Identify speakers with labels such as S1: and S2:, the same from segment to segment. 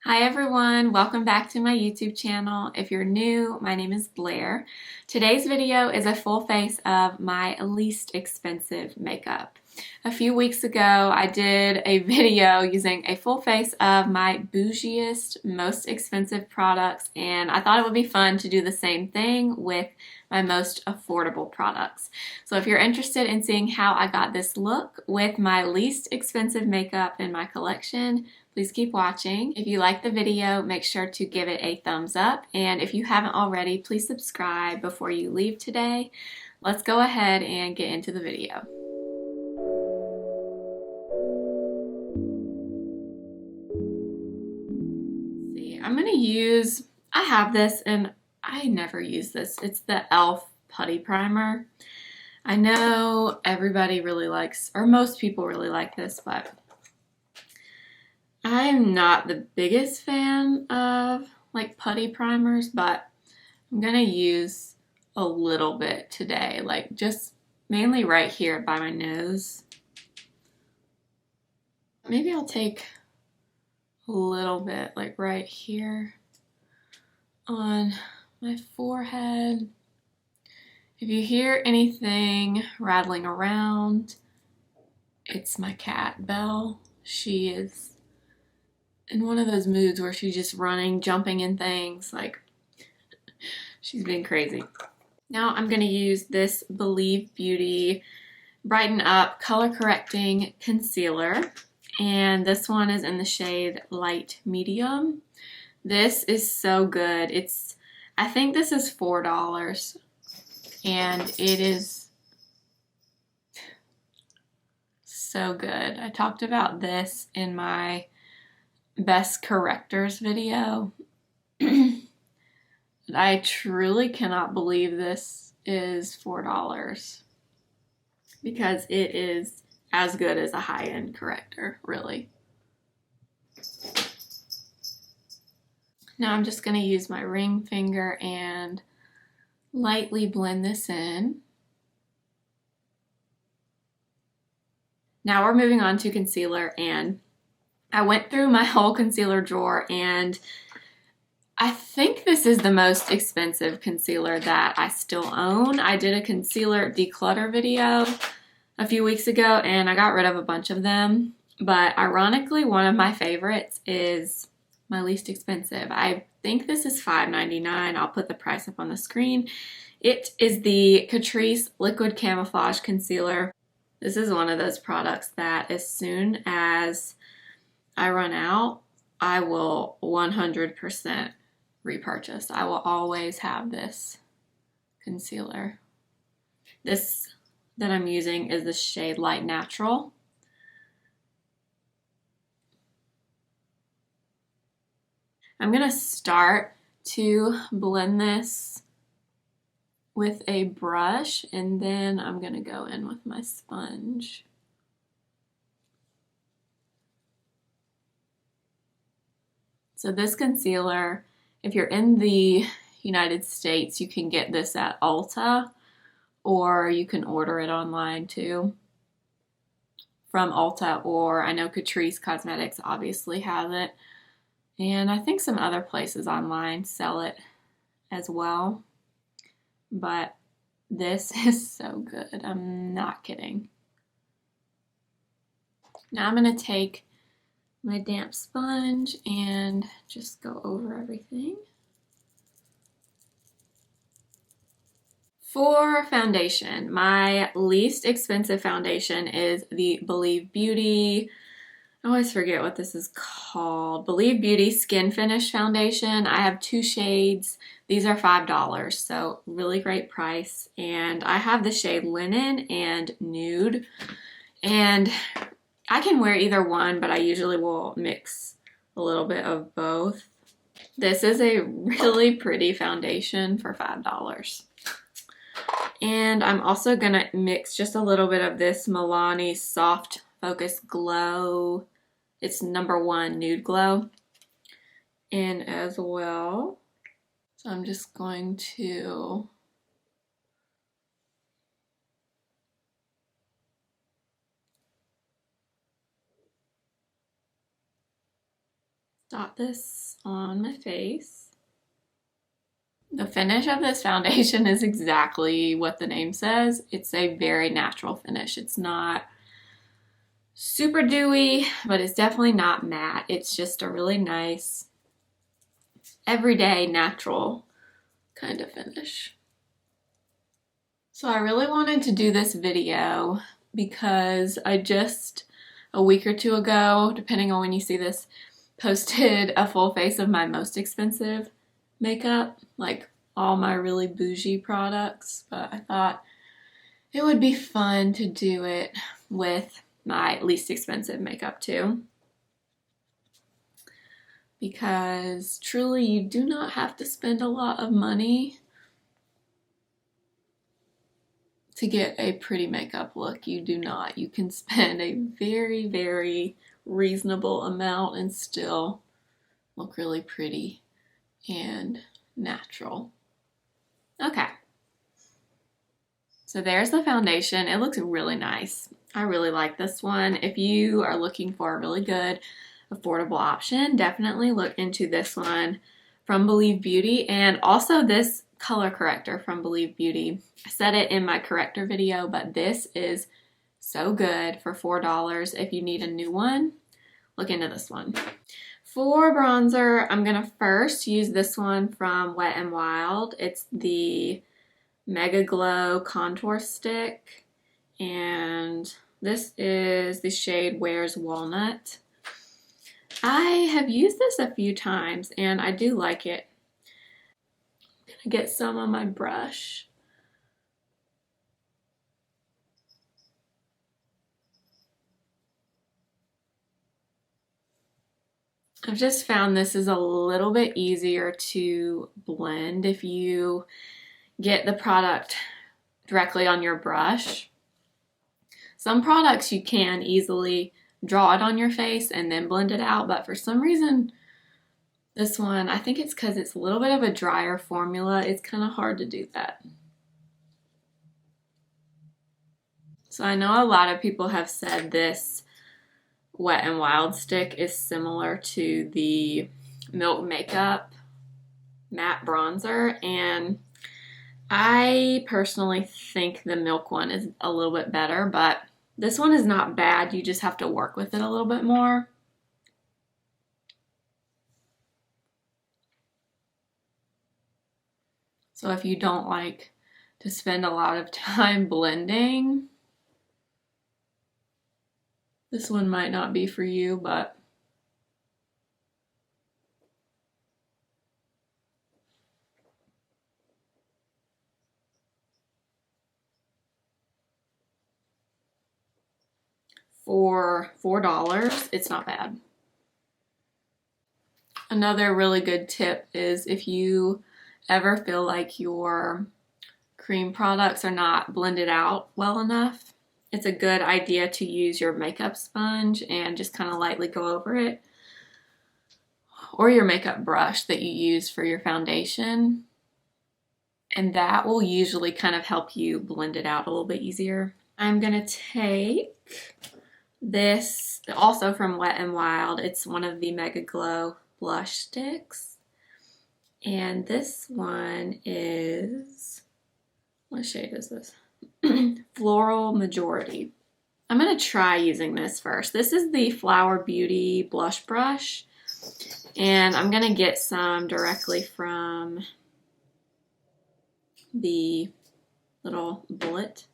S1: Hi everyone, welcome back to my YouTube channel. If you're new, my name is Blair. Today's video is a full face of my least expensive makeup. A few weeks ago, I did a video using a full face of my bougiest, most expensive products, and I thought it would be fun to do the same thing with my most affordable products. So if you're interested in seeing how I got this look with my least expensive makeup in my collection, please keep watching. If you like the video, make sure to give it a thumbs up. And if you haven't already, please subscribe before you leave today. Let's go ahead and get into the video. See, I'm gonna use, I have this and I never use this. It's the e.l.f. Putty Primer. I know everybody really likes, or most people really like this, but I'm not the biggest fan of like putty primers, but I'm gonna use a little bit today, like just mainly right here by my nose. Maybe I'll take a little bit like right here on my forehead. If you hear anything rattling around, it's my cat, Belle. She is in one of those moods where she's just running, jumping in things, like she's being crazy. Now I'm gonna use this Believe Beauty Brighten Up Color Correcting Concealer, and this one is in the shade Light Medium. This is so good. I think this is $4, and it is so good. I talked about this in my best correctors video. I truly cannot believe this is $4 because it is as good as a high-end corrector, really. Now I'm just going to use my ring finger and lightly blend this in. Now we're moving on to concealer, and I went through my whole concealer drawer, and I think this is the most expensive concealer that I still own. I did a concealer declutter video a few weeks ago, and I got rid of a bunch of them. But ironically, one of my favorites is my least expensive. I think this is $5.99. I'll put the price up on the screen. It is the Catrice Liquid Camouflage Concealer. This is one of those products that as soon as I run out, I will 100% repurchase. I will always have this concealer. This that I'm using is the shade Light Natural. I'm gonna start to blend this with a brush, and then I'm gonna go in with my sponge. So this concealer, if you're in the United States, you can get this at Ulta, or you can order it online too from Ulta, or I know Catrice Cosmetics obviously has it, and I think some other places online sell it as well. But this is so good. I'm not kidding. Now I'm going to take my damp sponge and just go over everything. For foundation, my least expensive foundation is the Believe Beauty, I always forget what this is called, Believe Beauty Skin Finish Foundation. I have two shades. These are $5, so really great price. And I have the shade Linen and Nude, and I can wear either one, but I usually will mix a little bit of both. This is a really pretty foundation for $5. And I'm also gonna mix just a little bit of this Milani Soft Focus Glow. It's #1 Nude Glow in as well. So I'm just going to dot this on my face. The finish of this foundation is exactly what the name says. It's a very natural finish. It's not super dewy, but it's definitely not matte. It's just a really nice, everyday, natural kind of finish. So I really wanted to do this video because I just, a week or two ago, depending on when you see this, posted a full face of my most expensive makeup, like all my really bougie products, but I thought it would be fun to do it with my least expensive makeup too, because truly you do not have to spend a lot of money to get a pretty makeup look. You do not. You can spend a very, very reasonable amount and still look really pretty and natural. Okay. So there's the foundation. It looks really nice. I really like this one. If you are looking for a really good, affordable option, definitely look into this one from Believe Beauty, and also this color corrector from Believe Beauty. I said it in my corrector video, but this is so good for $4. If you need a new one, look into this one. For bronzer, I'm gonna first use this one from Wet n Wild. It's the Megaglo contour stick, and this is the shade Wears Walnut. I have used this a few times and I do like it. I'm gonna get some on my brush. I've just found this is a little bit easier to blend if you get the product directly on your brush. Some products you can easily draw it on your face and then blend it out, but for some reason this one, I think it's because it's a little bit of a drier formula, it's kind of hard to do that. So I know a lot of people have said this Wet n Wild stick is similar to the Milk Makeup matte bronzer, and I personally think the Milk one is a little bit better, but this one is not bad. You just have to work with it a little bit more. So if you don't like to spend a lot of time blending, this one might not be for you, but for $4, it's not bad. Another really good tip is if you ever feel like your cream products are not blended out well enough, it's a good idea to use your makeup sponge and just kind of lightly go over it, or your makeup brush that you use for your foundation, and that will usually kind of help you blend it out a little bit easier. I'm gonna take this, also from Wet n Wild. It's one of the Megaglo blush sticks, and this one is, what shade is this? Floral Majority. I'm gonna try using this first. This is the Flower Beauty blush brush, and I'm gonna get some directly from the little bullet.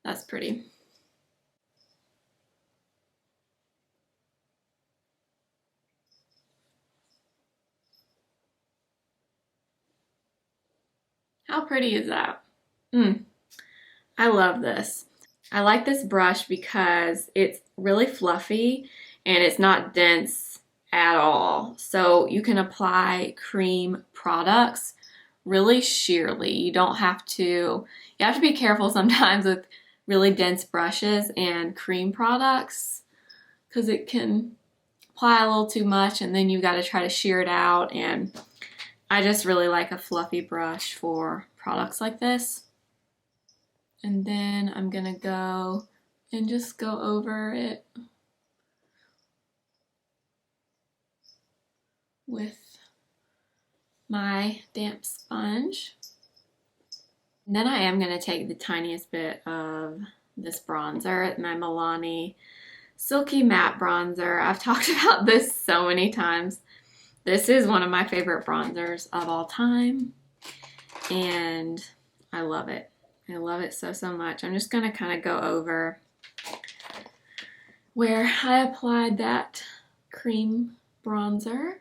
S1: That's pretty. How pretty is that? I love this. I like this brush because it's really fluffy and it's not dense at all. So you can apply cream products really sheerly. You have to be careful sometimes with really dense brushes and cream products because it can apply a little too much and then you've got to try to shear it out, and I just really like a fluffy brush for products like this. And then I'm gonna go and just go over it with my damp sponge. And then I am gonna take the tiniest bit of this bronzer, my Milani Silky Matte Bronzer. I've talked about this so many times. This is one of my favorite bronzers of all time, and I love it. I love it so, so much. I'm just gonna kind of go over where I applied that cream bronzer.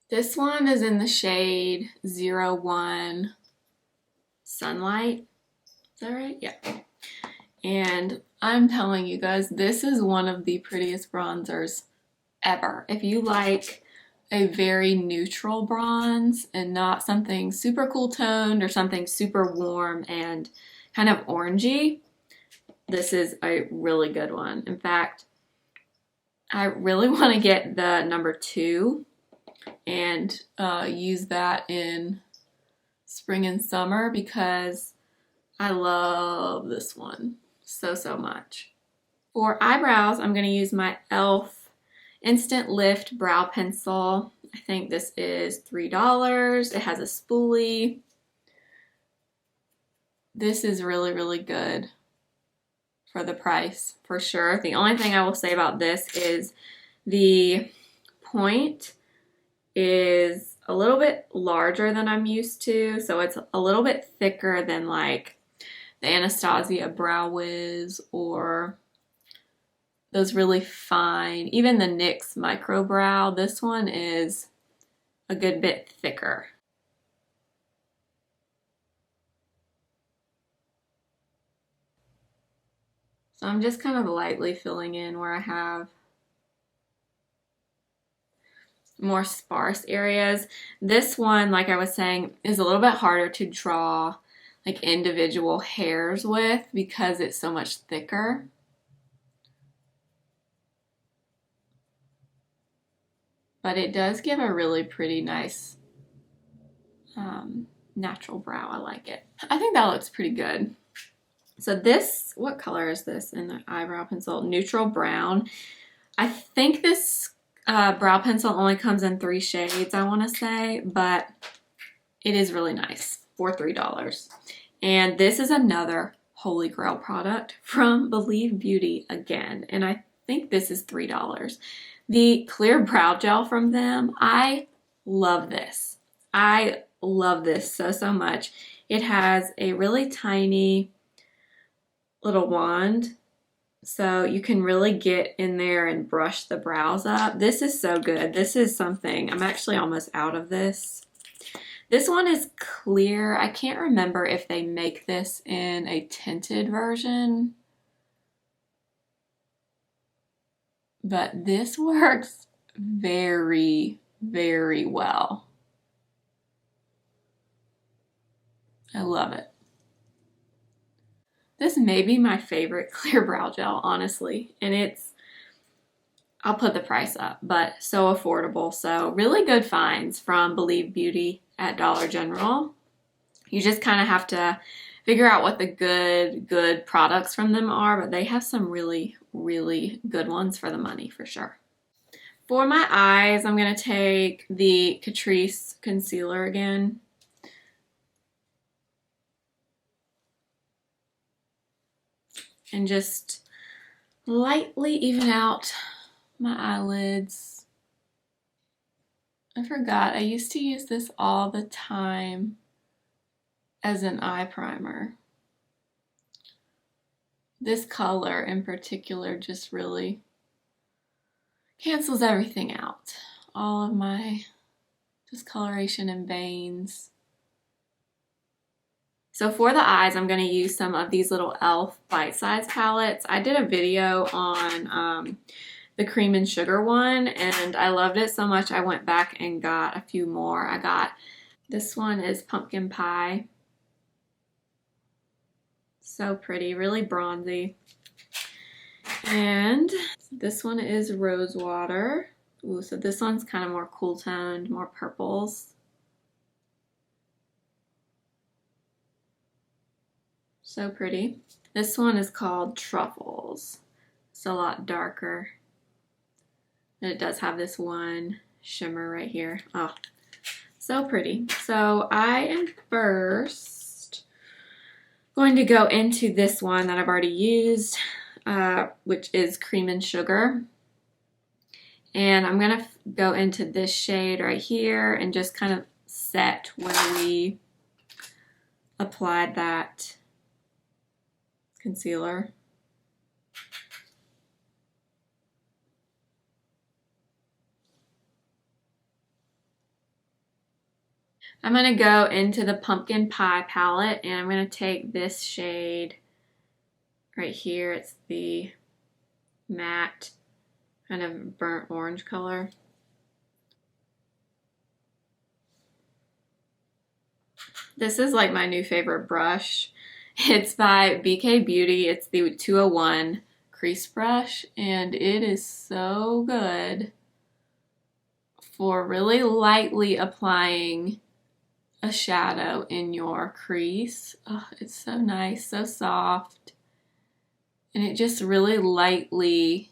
S1: This one is in the shade 01 Sunlight. Is that right? Yeah. And I'm telling you guys, this is one of the prettiest bronzers ever. If you like a very neutral bronze and not something super cool toned or something super warm and kind of orangey, this is a really good one. In fact, I really want to get the number 2 and use that in spring and summer because I love this one so, so much. For eyebrows, I'm going to use my e.l.f. Instant Lift Brow Pencil. I think this is $3. It has a spoolie. This is really, really good for the price, for sure. The only thing I will say about this is the point is a little bit larger than I'm used to, so it's a little bit thicker than like the Anastasia Brow Wiz or those really fine, even the NYX Micro Brow. This one is a good bit thicker. So I'm just kind of lightly filling in where I have more sparse areas. This one, like I was saying, is a little bit harder to draw like individual hairs with because it's so much thicker. But it does give a really pretty nice natural brow. I like it. I think that looks pretty good. So this, what color is this in the eyebrow pencil? Neutral brown. I think this brow pencil only comes in 3 shades, I want to say, but it is really nice for $3. And this is another Holy Grail product from Believe Beauty again, and I think this is $3. The clear brow gel from them, I love this. I love this so, so much. It has a really tiny little wand, so you can really get in there and brush the brows up. This is so good. This is something, I'm actually almost out of this. This one is clear. I can't remember if they make this in a tinted version, but this works very, very well. I love it. This may be my favorite clear brow gel, honestly, and it's, I'll put the price up, but so affordable. So really good finds from Believe Beauty at Dollar General. You just kind of have to figure out what the good products from them are, but they have some really, really good ones for the money for sure. For my eyes, I'm going to take the Catrice concealer again. And just lightly even out my eyelids. I forgot, I used to use this all the time as an eye primer. This color in particular just really cancels everything out. All of my discoloration and veins. So for the eyes, I'm going to use some of these little e.l.f. bite-size palettes. I did a video on the Cream and Sugar one, and I loved it so much I went back and got a few more. I got, this one is Pumpkin Pie. So pretty, really bronzy. And this one is Rose Water. Ooh, so this one's kind of more cool toned, more purples. So pretty. This one is called Truffles. It's a lot darker. And it does have this one shimmer right here. Oh, so pretty. So I am first going to go into this one that I've already used, which is Cream and Sugar. And I'm gonna go into this shade right here and just kind of set where we applied that concealer. I'm gonna go into the Pumpkin Pie palette and I'm gonna take this shade right here. It's the matte kind of burnt orange color. This is like my new favorite brush. It's by BK Beauty. It's the 201 crease brush, and it is so good for really lightly applying a shadow in your crease. Oh, it's so nice, so soft, and it just really lightly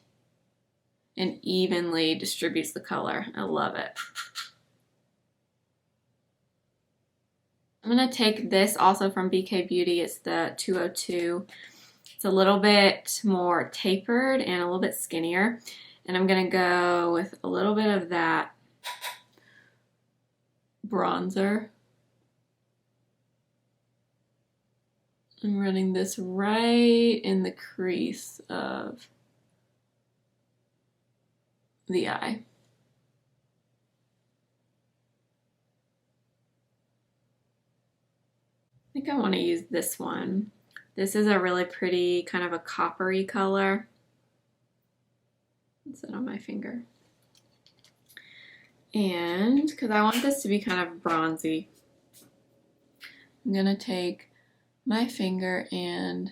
S1: and evenly distributes the color. I love it. I'm gonna take this also from BK Beauty. It's the 202. It's a little bit more tapered and a little bit skinnier. And I'm gonna go with a little bit of that bronzer. I'm running this right in the crease of the eye. I think I want to use this one. This is a really pretty kind of a coppery color. Let's sit on my finger. And because I want this to be kind of bronzy, I'm gonna take my finger and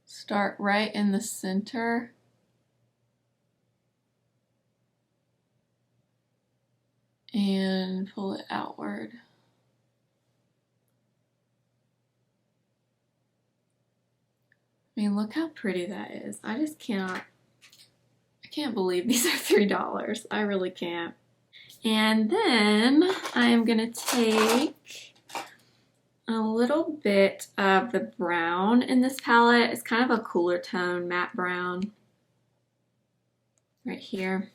S1: start right in the center and pull it outward. I mean, look how pretty that is. I just cannot, I can't believe these are $3. I really can't. And then I am gonna take a little bit of the brown in this palette. It's kind of a cooler tone, matte brown, right here.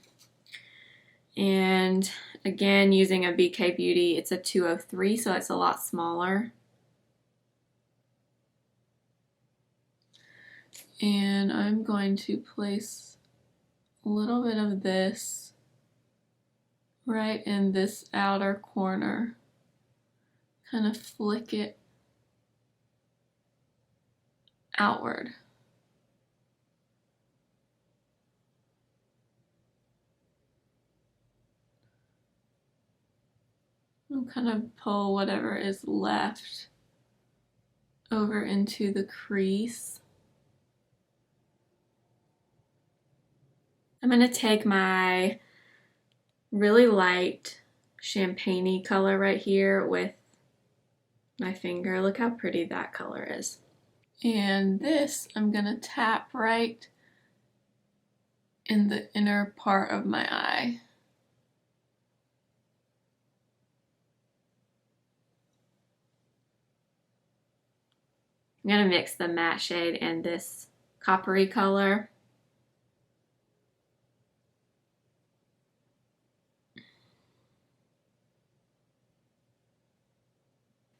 S1: And again, using a BK Beauty, it's a 203, so it's a lot smaller. And I'm going to place a little bit of this right in this outer corner. Kind of flick it outward. I'll kind of pull whatever is left over into the crease. I'm going to take my really light champagne-y color right here with my finger. Look how pretty that color is. And this I'm going to tap right in the inner part of my eye. I'm going to mix the matte shade and this coppery color.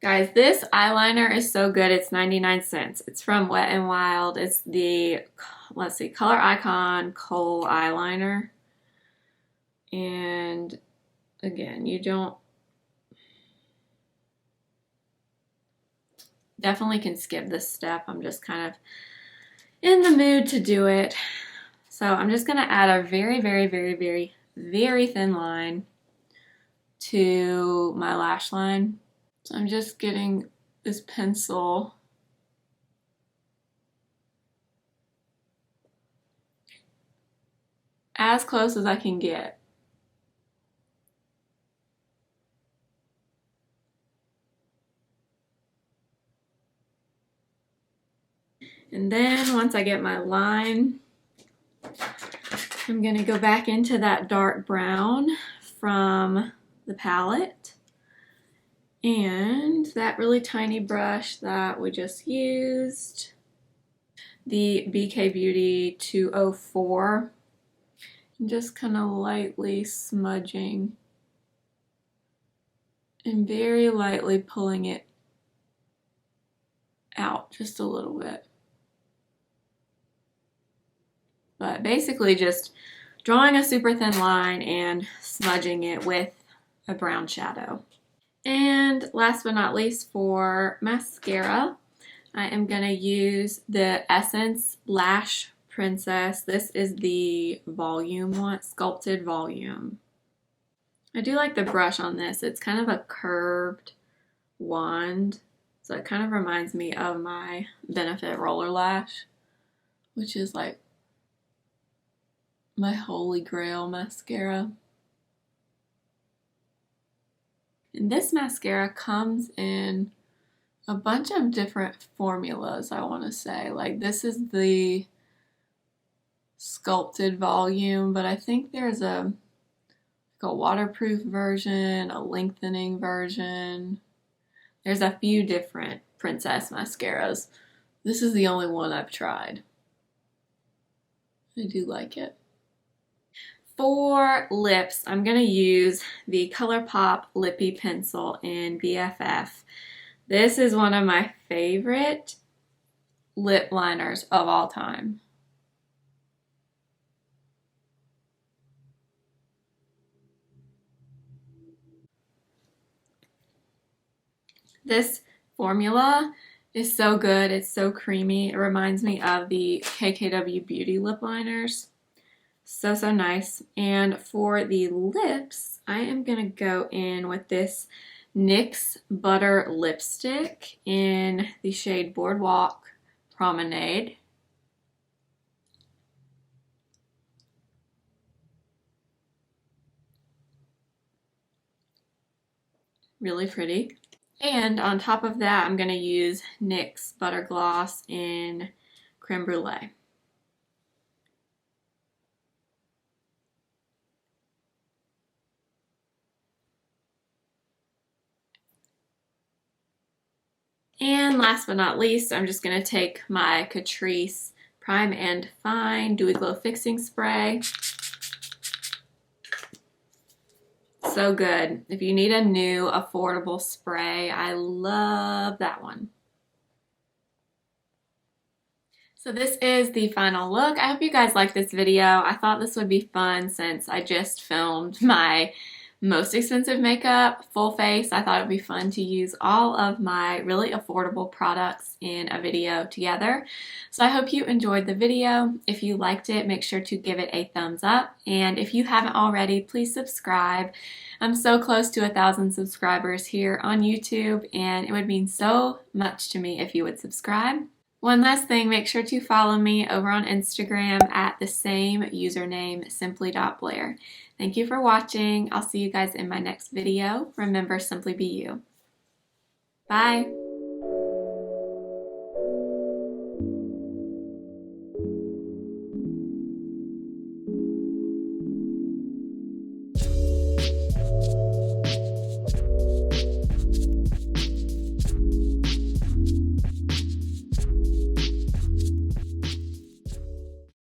S1: Guys, this eyeliner is so good. It's 99 cents. It's from Wet n Wild. It's the, let's see, Color Icon Kohl eyeliner. And again, you don't, definitely can skip this step. I'm just kind of in the mood to do it. So I'm just going to add a very, very, very, very, very thin line to my lash line. So I'm just getting this pencil as close as I can get. And then once I get my line, I'm going to go back into that dark brown from the palette. And that really tiny brush that we just used, the BK Beauty 204, I'm just kind of lightly smudging and very lightly pulling it out just a little bit. But basically just drawing a super thin line and smudging it with a brown shadow. And last but not least, for mascara, I am going to use the Essence Lash Princess. This is the volume one, Sculpted Volume. I do like the brush on this. It's kind of a curved wand, so it kind of reminds me of my Benefit Roller Lash, which is like my holy grail mascara. And this mascara comes in a bunch of different formulas, I want to say. Like, this is the Sculpted Volume, but I think there's a waterproof version, a lengthening version. There's a few different princess mascaras. This is the only one I've tried. I do like it. For lips, I'm going to use the Colourpop Lippie pencil in BFF. This is one of my favorite lip liners of all time. This formula is so good. It's so creamy. It reminds me of the KKW Beauty lip liners. So, so nice. And for the lips, I am going to go in with this NYX Butter Lipstick in the shade Boardwalk Promenade. Really pretty. And on top of that, I'm going to use NYX Butter Gloss in Creme Brulee. And last but not least, I'm just going to take my Catrice Prime and Fine Dewy Glow Fixing Spray. So good. If you need a new affordable spray, I love that one. So this is the final look. I hope you guys liked this video. I thought this would be fun since I just filmed my most expensive makeup, full face. I thought it would be fun to use all of my really affordable products in a video together. So I hope you enjoyed the video. If you liked it, make sure to give it a thumbs up. And if you haven't already, please subscribe. I'm so close to 1,000 subscribers here on YouTube, and it would mean so much to me if you would subscribe. One last thing, make sure to follow me over on Instagram at the same username, simply.blair. Thank you for watching. I'll see you guys in my next video. Remember, simply be you. Bye.